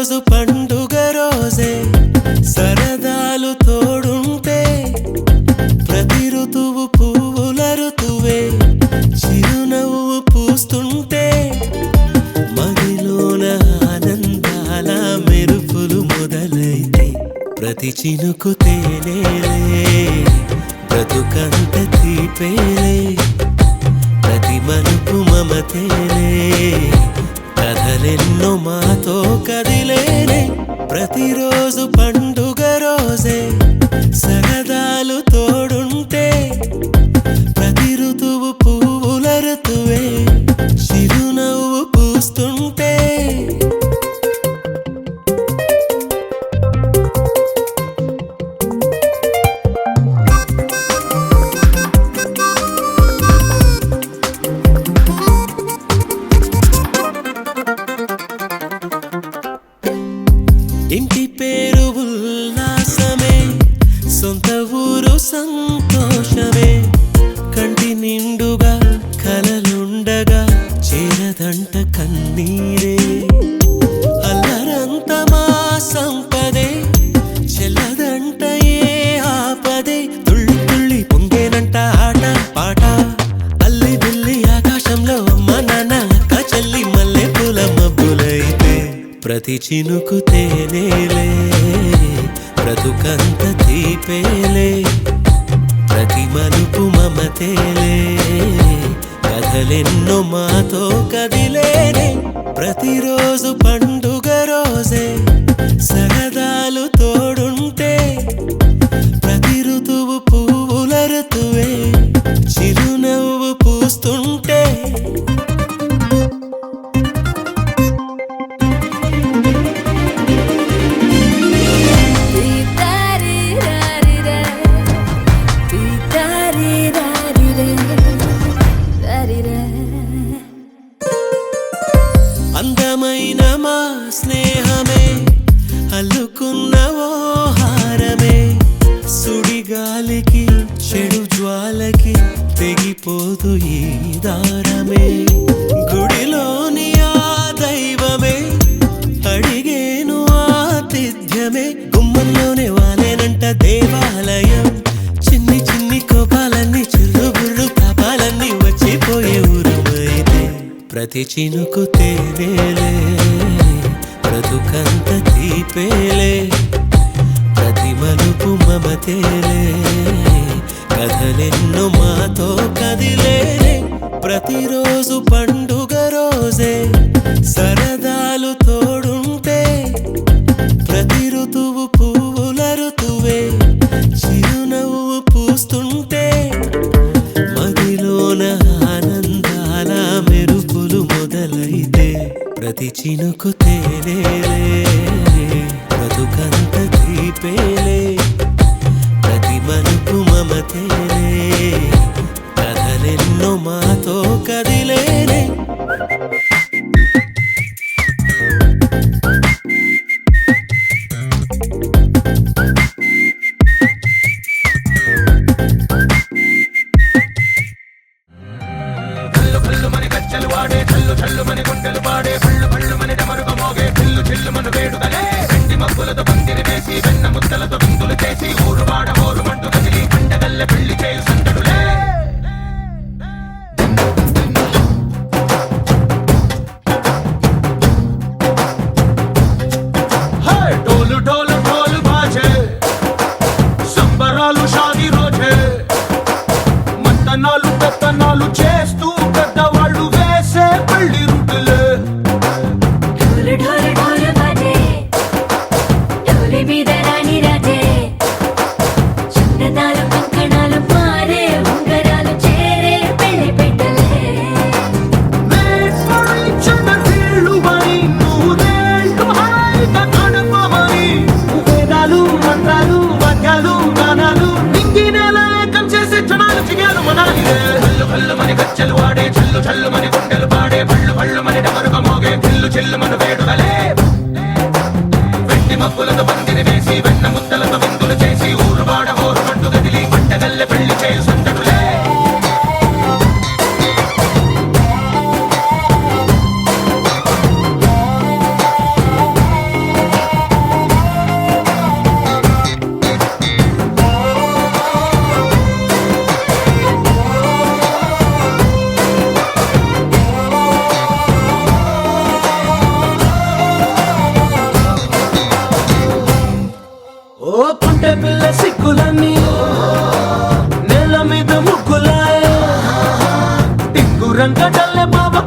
ప్రతిరోజు పండుగ రోజే సరదాలు తోడుంటే ప్రతి ఋతువు పువ్వుల ఋతువే చిరునవ్వు పూస్తుంటే మదిలోన ఆనందాల మెరుపులు మొదలైతే ప్రతి చినుకు తేనేలే బ్రతుకంత తీపేలే ప్రతి మలుపు మమతేలే కథలెన్నో మాతో కదిలేనే ప్రతిరోజు పండుగ రోజే సరదాలు తోడుంటే ప్రతి ఋతువు పువ్వుల ఋతువే చిరునవ్వు పూస్తుంటే ఇంటి పేరు ఉల్లాసమే సొంత ఊరు సంతోషమే కంటి నిండుగా కలలుండగా చేరదంట కన్నీరే అల్లరంత మా సంపదే చెల్లదంట ఏ ఆపదే తుళ్ళి తుళ్ళి పొంగేనంట ఆట పాట అల్లి బిల్లి ఆకాశంలో అమ్మ నాన్న అక్క చెల్లి మల్లె పూల మబ్బులైతే ప్రతి చినుకు తేనేలే బ్రతుకంత తీపేలే ప్రతి మలుపు మమతేలే కథలెన్నో మాతో కదిలేనే ప్రతిరోజు పండుగ రోజే సరదాలు తోడుంటే ప్రతి ఋతువు పువ్వుల ఋతువే చిరునవ్వు పూస్తుంటే అందమైన మా స్నేహమే అల్లుకున్న ఓ హారమే సుడిగాలికి చెడు జ్వాలకి తెగిపోదు ఈ దారమే గుడిలోని ఆ దైవమే అడిగేను ఆతిథ్యమే గుమ్మంలోనే వాలేనంట దేవాలయం చిన్ని చిన్ని కోపాలన్నీ చిరుబుర్రు తాపాలన్నీ వచ్చిపోయే ఊరుమైతే ప్రతి చినుకు తేనేలే బ్రతుకంత తీపేలే ప్రతి మలుపు మమతేలే కథలెన్నో మాతో కదిలేనే ప్రతిరోజు పండుగ రోజే సరదాలు తోడుంటే ప్రతి ఋతువు పువ్వుల ఋతువే చిరునవ్వు పూస్తుంటే మదిలోన ఆనందాల మెరుపులు మొదలైతే ప్రతి చినుకు తేనేలే బ్రతుకంత తీపేలే ప్రతి మలుపు మమతేలే కథలెన్నో మాతో కదిలేనే చేస్తూ పెద్దవాళ్ళు వేసే పెళ్లి రుటులే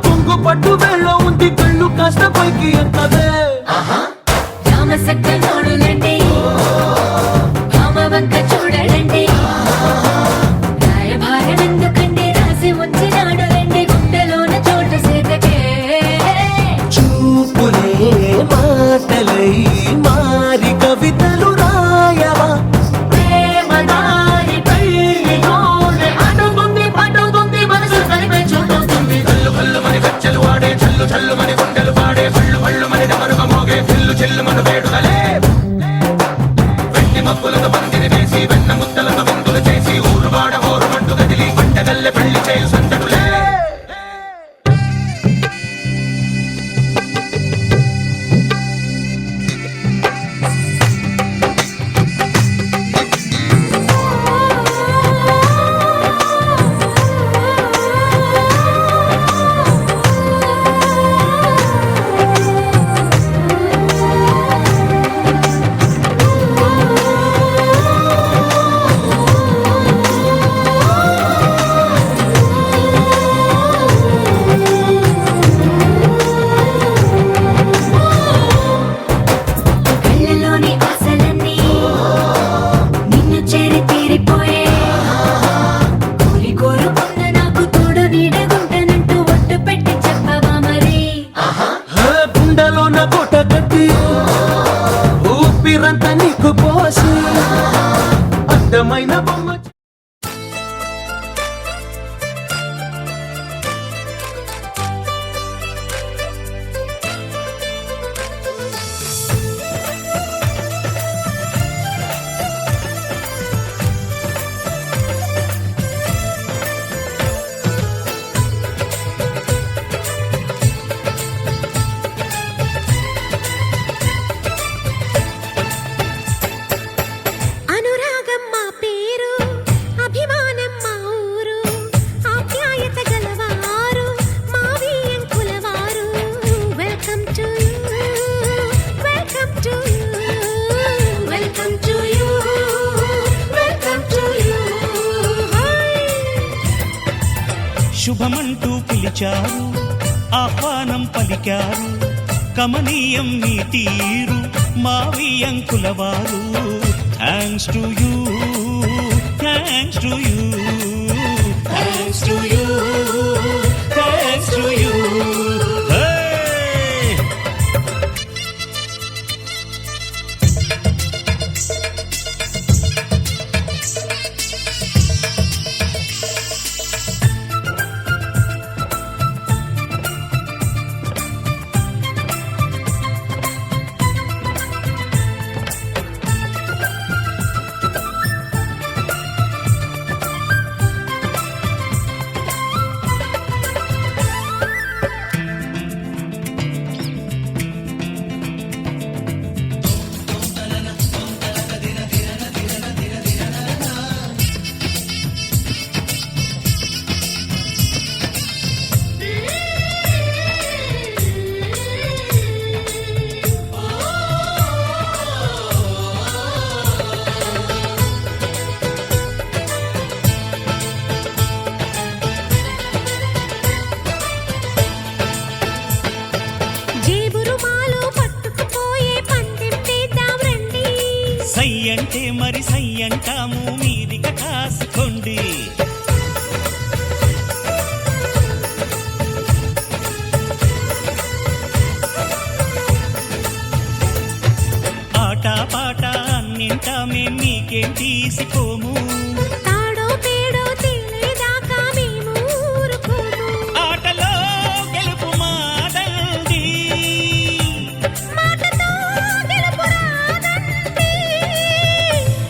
కొంగు పట్టు వేళ్ళ ఉంది కళ్ళు కాస్త పైకి ఎక్కదే రామసక్క నోడులండి భామ వంక చూడడండి రాయభారం ఎందుకండి రాసి ఉంచినాడు రండి గుండెలోన చోటు సేతకే చూపులే మాటలై మారి కవితలు రాయవా ప్రేమదారి పెళ్లిలోనే అడుగుంది పడుతుంది మనసు కలిపే చూడుతుంది కళ్ళు కళ్ళు మని గచ్చలు వాడే చల్లు చల్లు మని గుండెలు పాడే పళ్ళు పళ్ళు మని డమరుగ మోగే పిల్లు చెల్లు మన వేడుదలే వెండి మబ్బులతో పందిరి వేసి వెన్న ముద్దలతో విందులు చేసి ఊరు వాడ హోరు మంటు గదిలి పంటగల్లె పెళ్లి చేయు సందడులే కళ్ళలోని ఆశలన్నీ నిన్ను చేరి తీరిపోయే కోరి కోరుకున్న నాకు తోడు నీడగుంటనంటూ ఒట్టు పెట్టి చెప్పవా మరి గుండెలోన కోట కట్టి ఊపిరంతా నీకు పోసి అడ్డమైన బొమ్మ అనురాగం మా పేరు అభిమానం మా ఊరు ఆప్యాయత గలవారు మా వియంకులవారు welcome to you welcome to you welcome to you welcome to you శుభమంటూ పిలిచారు ఆహ్వానం పలికారు కమనీయం మీ తీరు మా వియంకుల వారు thanks to you thanks to you thanks to you thanks to you సై అంటే మరి సై అంటాము మీదిక కాసుకోండి ఆట పాట అన్నింటా మేం మీకేం తీసిపోము తాడో పేడో తెలియదాకా మేము ఊరుకోము ఆటలో గెలుపు మాదండి మాటతో గెలుపు రాదండి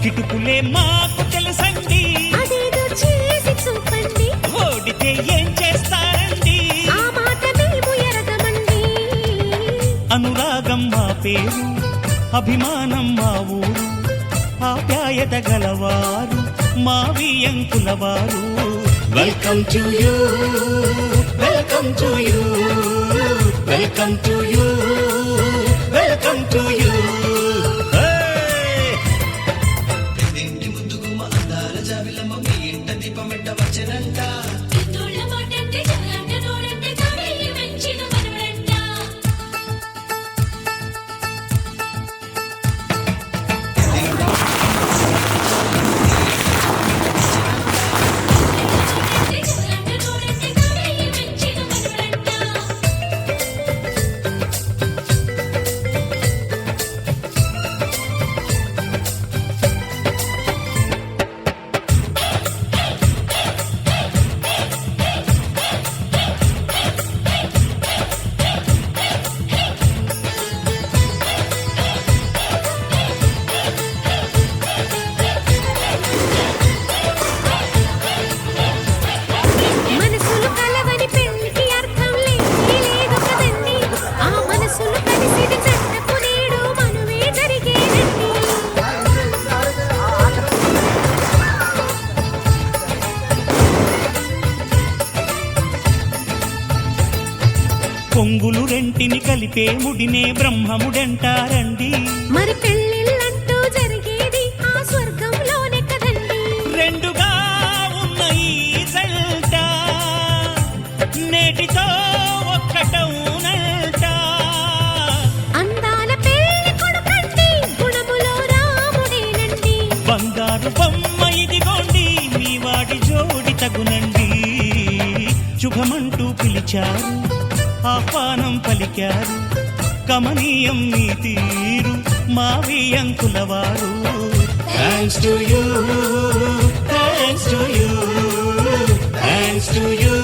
కిటుకులే మాకు తెలుసండి అదేదో చేసి చూపండి ఓడితే ఏం చేస్తారండి ఆ మాట మేము ఎరగమండి అనురాగం మా పేరు అభిమానం మా ఊరు ఆప్యాయత గలవారు మా వియంకుల వారు welcome to you welcome to you welcome to you welcome to you తోళ్ళ మాటంటే చాలంటే నోడంటే కావేలి పొంగులు రెంటిని కలిపే ముడినే బ్రహ్మముడంటారండి. మరి పెళ్ళిళ్ళంటూ జరిగేది ఆ స్వర్గంలోనే కదండి. రెండుగా ఉన్న ఈ జంట నేటితో ఒక్కటవునంట. అందాల పెళ్లి కొడుకండి, గుణములో రాముడేనండి. బంగారు బొమ్మ ఇదిగోండి, మీ వాడి జోడి తగునండి. శుభమంటూ పిలిచారు, ఆహ్వానం పలికారు, కమనీయం మీ తీరు మావి అంకులవారు. Thanks to you, thanks to you, thanks to you,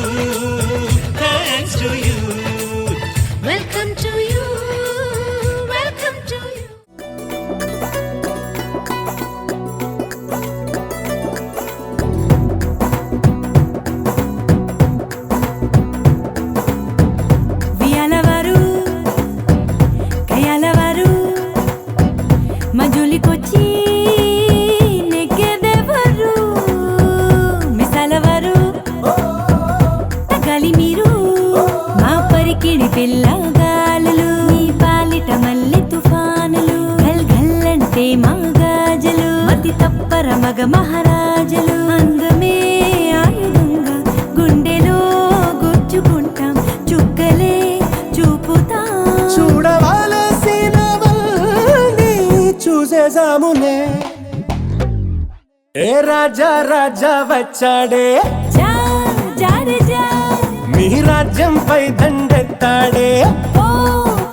thanks to you. Welcome to you, welcome to you. వియాలవారు కయాలవారు మజులికొచ్చి నెగ్గెదెవరు, మిసాలవారు తగాలి మీరు మా పరికిడి పిల్లగాలులు. మీ పాలిట మల్లె తుఫానులు, గల్ గల్లంటే మా గాజలు. మతి తప్పర మగ మహారాజలు. అందమే ఆయుధంగా గుండెలో గుచ్చుకుంటాం, చుక్కలే చూపుతాం. చూడవలసినవన్నీ చూసేసామునే. ఏ రాజా రాజా వచ్చాడే, జా జారే జా మీ రాజ్యంపై దండెత్తాడే. ఓ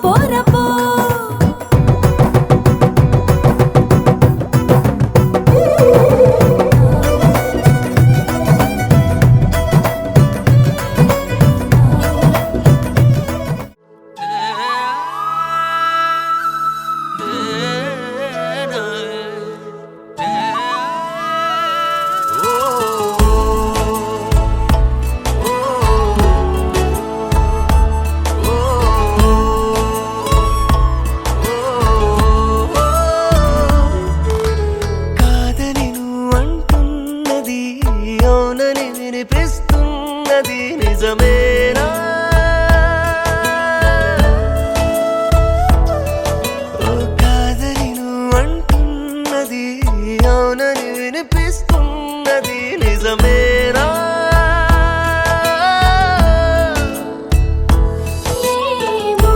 పోరపో కాదని నువ్వు అంటున్నది అవునని వినిపిస్తున్నది నిజమేనా? ఓ కాదని నువ్వు అంటున్నది అవునని వినిపిస్తున్నది నిజమేనా? ఏమో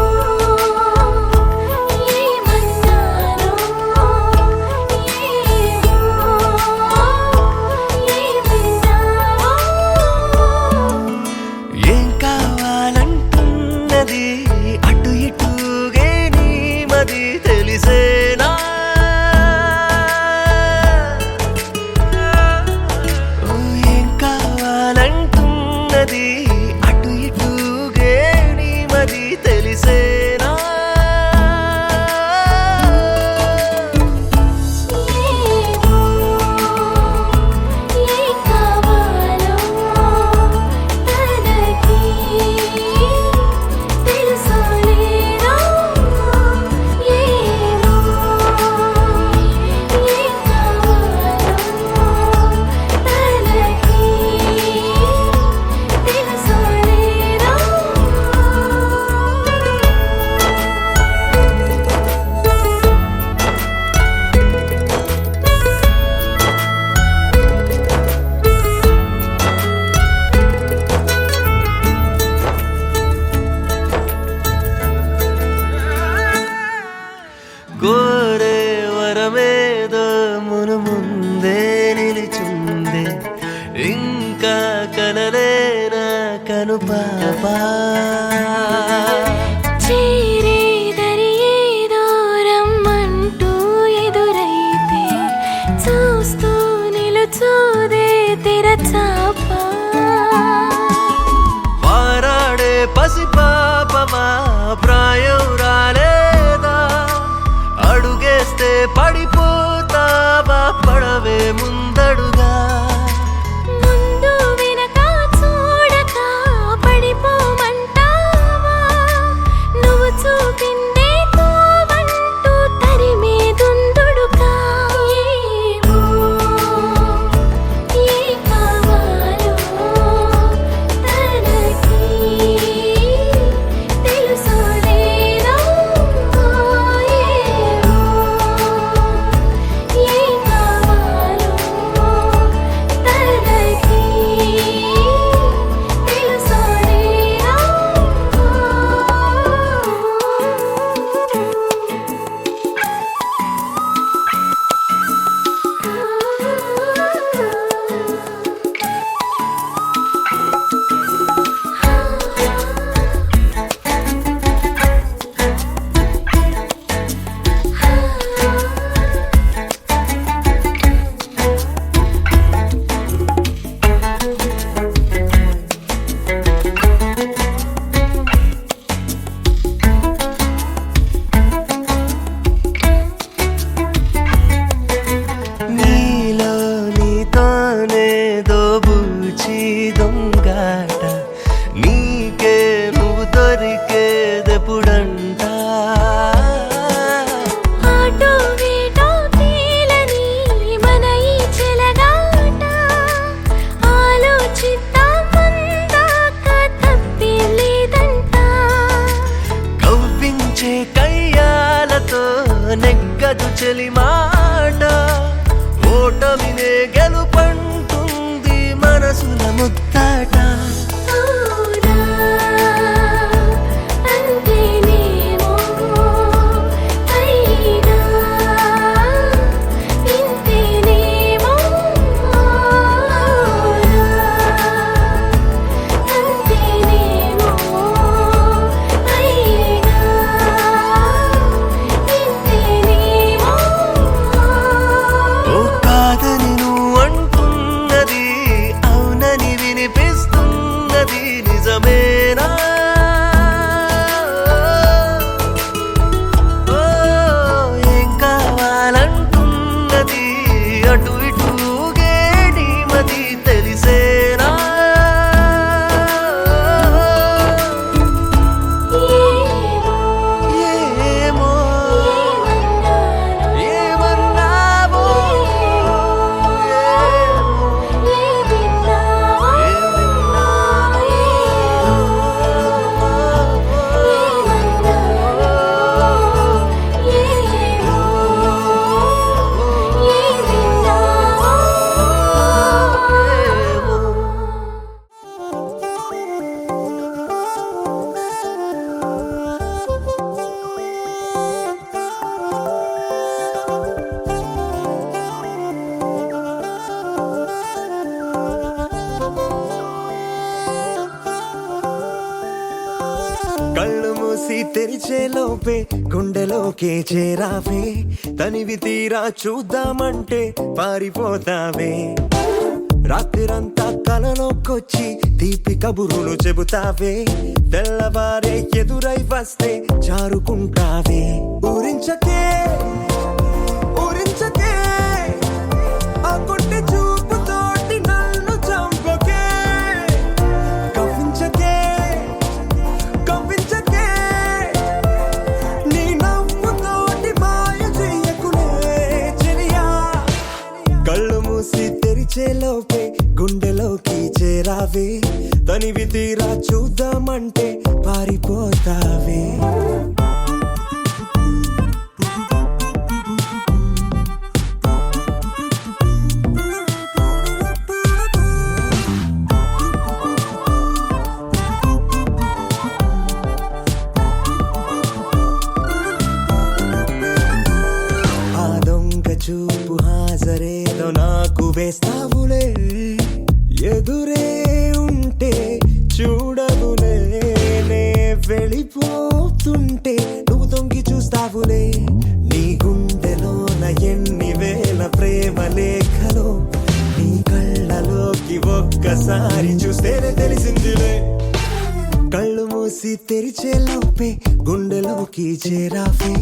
ఏమన్నారో, ఏమో ఏమన్నారో. ఏం కావాలంటున్నది అటు ఇటుగే నీ మది తెలిసేనా? ఓ ఏం కావాలంటున్నది అటు ఇటుగే నీ మది తెలిసేనా? ఏమో ఏం కావాలో తనకి తెలుసులేరా. ఏమో ఏం కావాలో తనకి తెలుసులేరా. కోరే వరమేదో మును ముందే నిలిచుందే, ఇంకా కలలేనా కను పాపా? చేరే దరియేదో రమ్మంటూ ఎదురైతే చూస్తూ నిలుచోదే తెరచాప. పారాడే పసిపాపమా ప్రాయం రాలేదా? అడుగేస్తే పడిపోతావా, పడవే ముందడుగా. ముందు వెనక చూడక పడిపోమంటే దొరికేదెప్పుడంట ఆటో వేటో తేలని మన ఈ చెలగాట ఆలోచిద్దాం అందాక తప్పేం లేదంట కవ్వించే కయ్యాలతో నెగ్గదు చెలి మాట ఓటమినే గెలుపంటుంది మనసుల ముత్తాట అవునా అంతేనేమో అయినా ఇంతేనేమో అవునా అంతేనేమో అయినా ఇంతేనేమో ఓ కాదని నువ్వు అంటున్నది అవునని వినిపిస్తున్నది నిజమేనా ఓ ఏం కావాలంటున్నది అటు ఇటు ఊగేటి మది తెలిసేనా ఏమో ఏమన్నావో కళ్ళు మూసి తెరిచే లోపే గుండెలోకే చేరావే తనివి తీరా చూద్దామంటే పారిపోతావే రాత్రిరంతా కలలోకొచ్చి తీపి కబురులు చెబుతావే తెల్లవారే ఎదురై వస్తే జారుకుంటావే ఊరించకే ఊరించకే ఆ కొట్టి చూపుతోటి నన్ను చంపకే కవ్వించకే కవ్వించకే నీ నవ్వుతోటి మాయ చెయ్యకులే చెలియా కళ్ళు మూసి తెరిచే లోపే గుండెలోకి చేరావే తనివి తీరా చూద్దామంటే పారిపోతావే ఆ దొంగ చూపు హాజరేదో నాకు వేస్తావులే ఎదురే ఉంటే చూడవులే నే వెళ్ళిపోతుంటే నువ్వు తొంగి చూస్తావులే నీ గుండెలోన ఎన్ని వేల ప్రేమ లేఖలో నీ కళ్ళలోకి ఒక్కసారి చూస్తేనే తెలిసిందిలే కళ్ళు మూసి తెరిచే లోపే గుండెలోకి చేరావే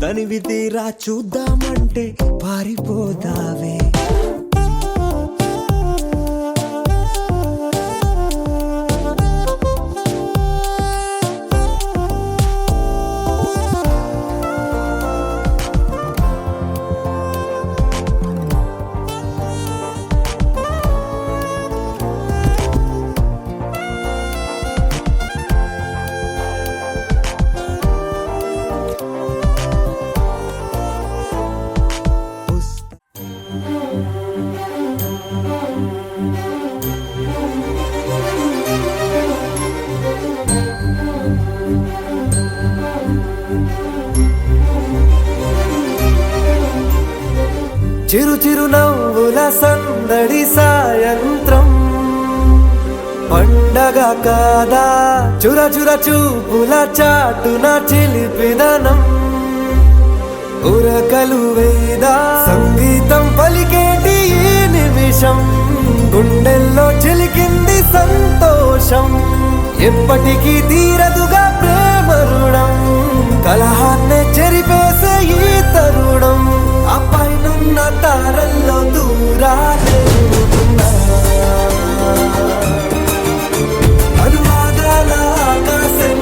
తనివి తీరా చూద్దామంటే పారిపోతావే చిరు చిరు నవ్వుల సందడి సాయంత్రం పండగ కాదా చుర చుర చూపుల చాటున చిలిపిదనం ఉరకలు వేదా సంగీతం పలికేటి ఈ నిమిషం గుండెల్లో చిలికింది సంతోషం ఎప్పటికీ తీరదుగా ప్రేమ రుణం కలహాన్నే చెరిపేసే ఈ తరుణం ఆ పైనున్న తారల్లో దూరాలే అనువాదాల ఆకాశం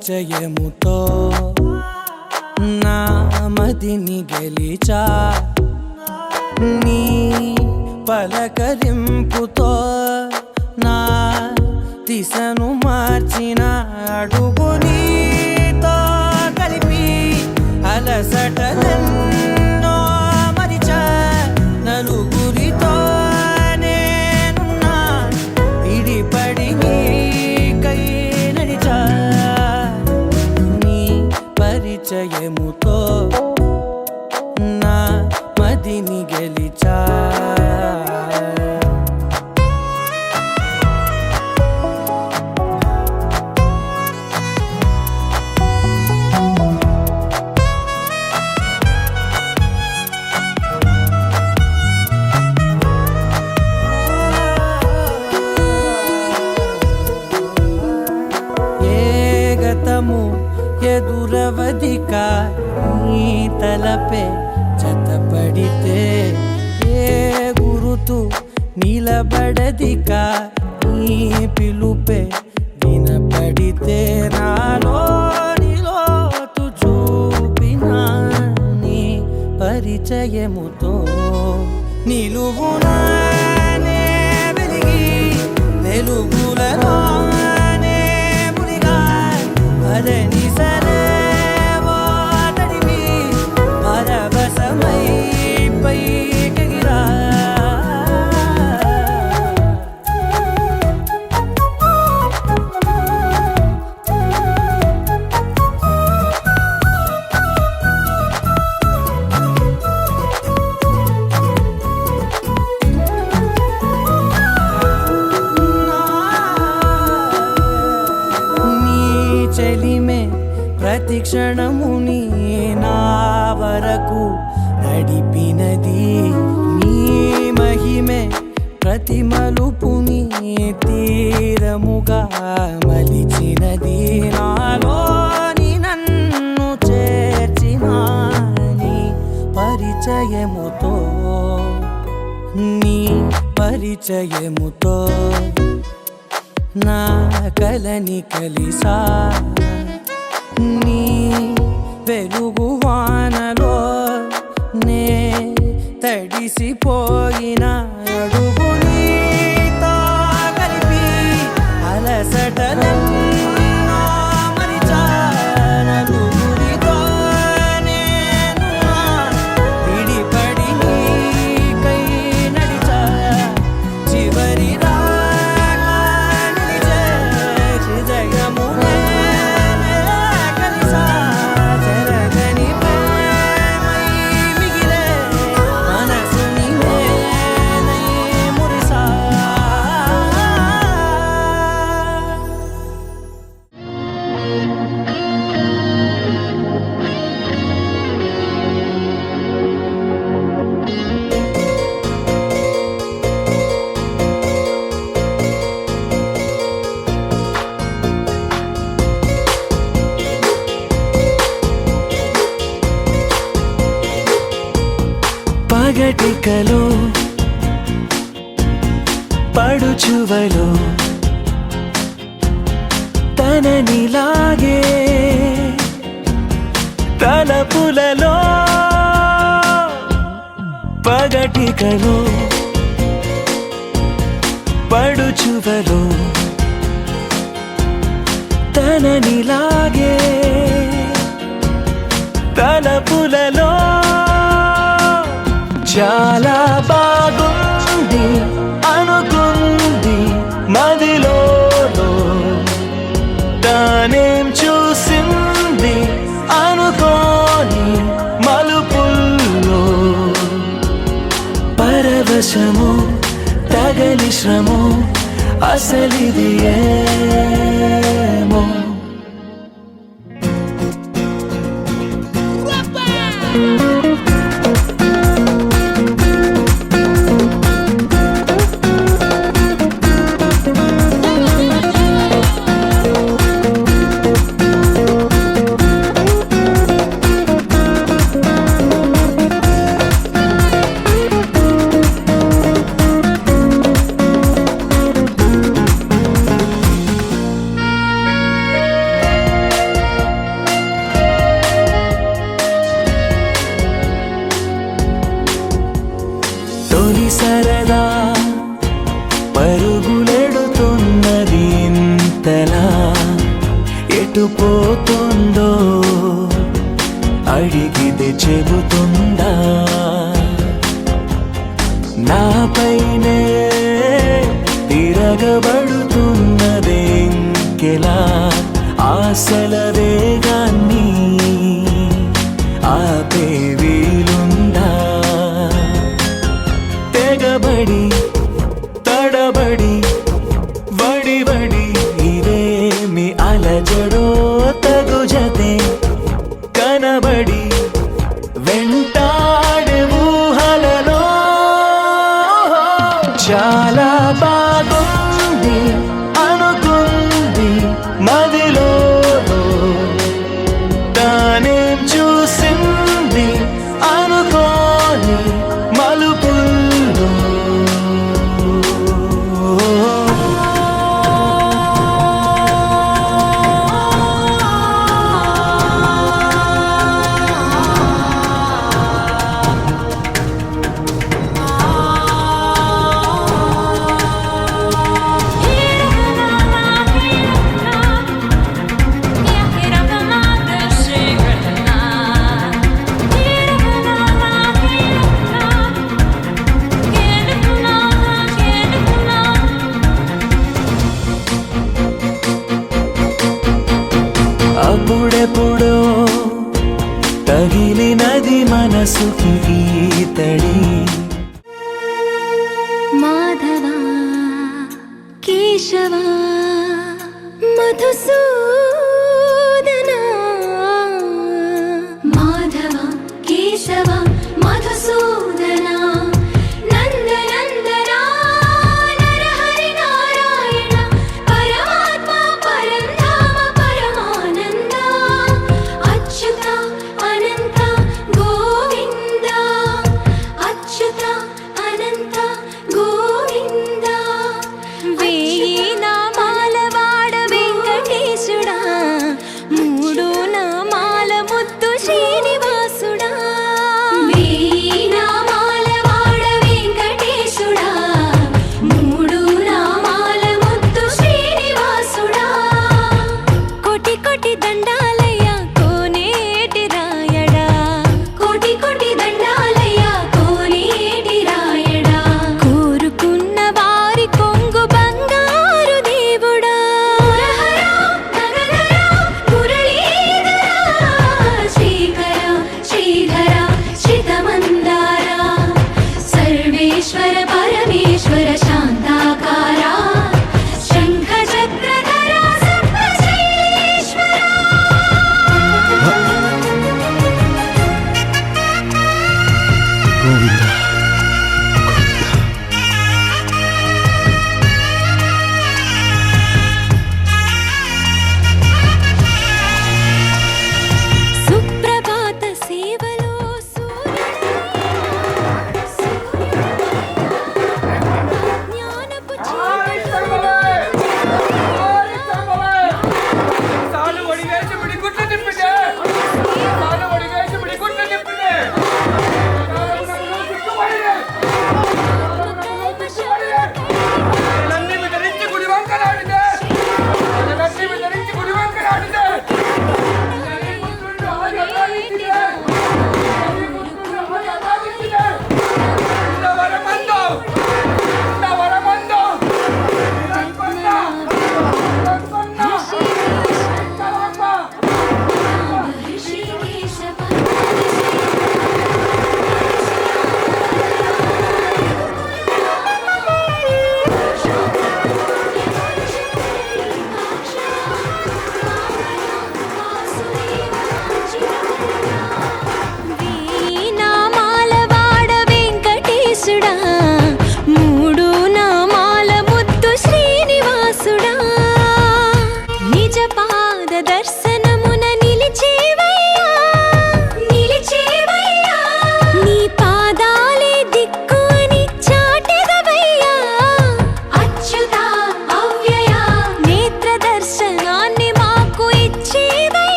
పరిచయముతో నా మదిని గెలిచా నీ పలకరింపుతో నా దిశను మార్చిన అడుగు నీతో కలిపి అలసటలెన్నో మరిచా నలుగురితో నేనున్నా ఇడిపడి నీకై నడిచా నీ పరిచయముతో నా మదిని గెలిచా ఎదురవదిక నీ తలపే జతపడితే ఏ గురుతు నిలబడదిక నీ పిలుపే వినపడితే నాలో నిలోతు చూపిన నీ పరిచయముతో నిలువునానే వెలిగి వెలుగులలోనే మునిగా అదని సరేవో తడివి పరవశమై పైకెగిరా చెలిమే ప్రతి క్షణముని నా వరకు నడిపినది నీ మహిమే ప్రతి మలుపుని తీరముగా మలిచినది నాలోని నన్ను చేర్చిన నీ పరిచయముతో నీ పరిచయముతో నా కలని కలిసా నీ వెలుగు వానలో నే తడిసిపోయిన అడుగు నీతో కలిపి అలసటలెన్నో మరిచా నలుగురితో నేనున్నా విడిపడి నీకై నడిచా చివరి పగటికలో పడుచువలో తననిలాగే తలపులలో పగటికలో పడుచువలో తననిలాగే తలపులలో చాలా బాగుంది అనుకుంది మదిలో తానేం చూసింది అనుకోని మలుపుల్లో పరవశము తగని శ్రమో అసలిది ఏమో తొలి సరదా పరుగులెడుతున్నది ఇంతలా, ఎటు పోతుందో అడిగితే చెబుతుందా, నాపైనే తిరగబడుతున్నదే ఇంకెలా, ఆశల వేగాన్ని ఆపే వీలుందా, తెగబడి తడబడి వడి వడి ఇవేమి అలజడో తగు జతే కనబడి వెంటాడే ఊహలలో చాలా బాగుంది అనుకుంది మదిలో, తానేం చూసింది అనుకోని మలుపుల్లో. అప్పుడెప్పుడో తగిలినది మనసుకి ఈతడి, మాధవా కేశవా మధుసూదనా, మాధవా కేశవా మధుసూదనా, నందనందనా నరహరి నారాయణ పరమాత్మ పరంధామ పరమానంద, అచ్యుత అనంత గోవింద, అచ్యుత అనంత గోవింద. వేయి నామాల వాడ వెంకటేశుడా, మూడు నామాల ముద్దు శ్రీనివాసుడా, వేయి నామాల వాడ వెంకటేశుడా, మూడు నామాల ముద్దు శ్రీనివాసుడా. కోటి కోటి దండాలయ్యా కోనేటి రాయడా, కోటి కోటి దండాలయ్యా కోనేటి రాయడా, కోరుకున్న వారి కొంగు బంగారు దేవుడా. మురహరా నగధరా మురళీధరా, శ్రీకర శ్రీధర శ్రితమందార, సర్వేశ్వర పరమేశ్వర శాంతాకారా, శంఖ చక్రధర సర్వశ్రేష్ఠ. సుప్రభాత సేవలో సూర్యుడే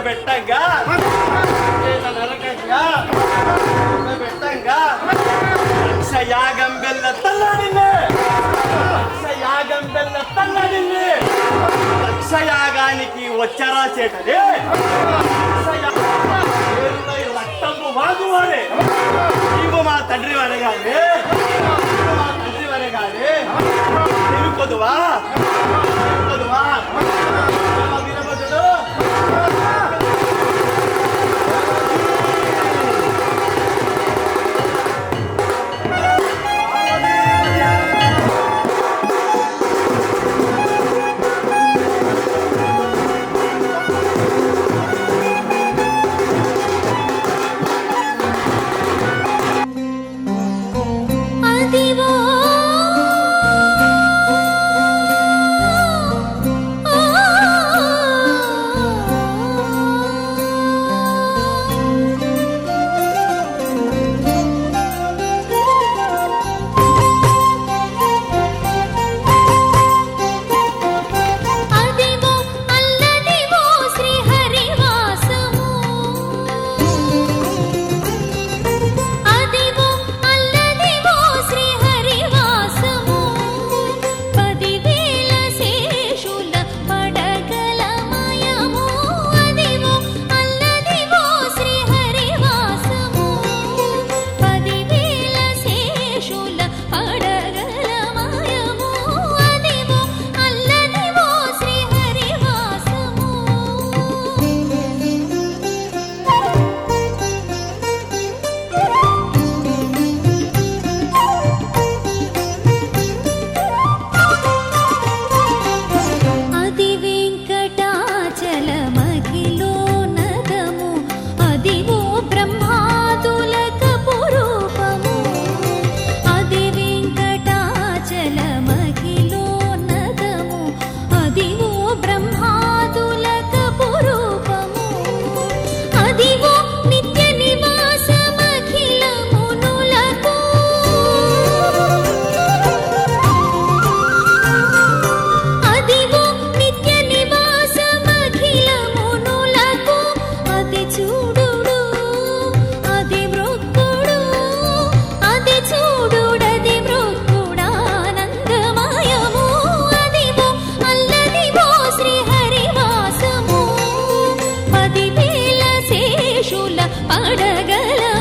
పెట్టంగా నరకంగా పెట్టంగా యాగం బెల్ల తల్లాడింది యాగం బెల్ల తల్లాడింది యాగానికి వచ్చారా చేటది రక్తంపు వాగువాడే నీవు మా తండ్రి వరగాలి మా తండ్రి వరగాలి తెలుకొదువా వీరభద్రుడు అదివో పడగల